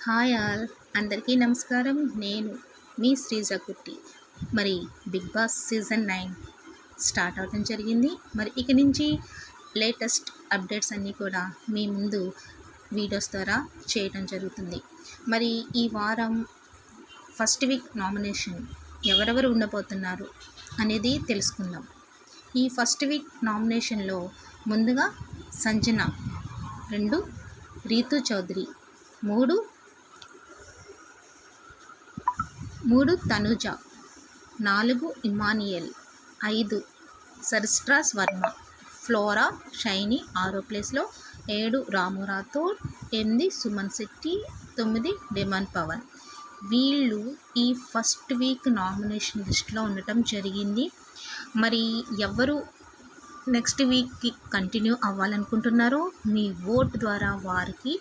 Hi all, అందరికీ నమస్కారం. నేను మీ శ్రీజ కుట్టి. మరి బిగ్ బాస్ సీజన్ 9 స్టార్ట్ అవడం జరిగింది. మరి ఇక నుంచి లేటెస్ట్ అప్డేట్స్ అన్నీ కూడా మీ ముందు వీడియోస్ ద్వారా చేయడం జరుగుతుంది. మరి ఈ వారం ఫస్ట్ వీక్ నామినేషన్ ఎవరెవరు ఉండబోతున్నారు అనేది తెలుసుకుందాం. ఈ ఫస్ట్ వీక్ నామినేషన్లో ముందుగా సంజన, 2 రీతు చౌదరి, 3 తనుజ, 4 ఇమానియల్, 5 సర్స్ట్రాస్ వర్మ, ఫ్లోరా షైనీ 6వ ప్లేస్లో, 7 రాము రాథోడ్, 8 సుమన్ శెట్టి, 9 డిమాండ్ పవన్. వీళ్ళు ఈ ఫస్ట్ వీక్ నామినేషన్ లిస్ట్లో ఉండటం జరిగింది. మరి ఎవరు నెక్స్ట్ వీక్కి కంటిన్యూ అవ్వాలనుకుంటున్నారో మీ ఓట్ ద్వారా వారికి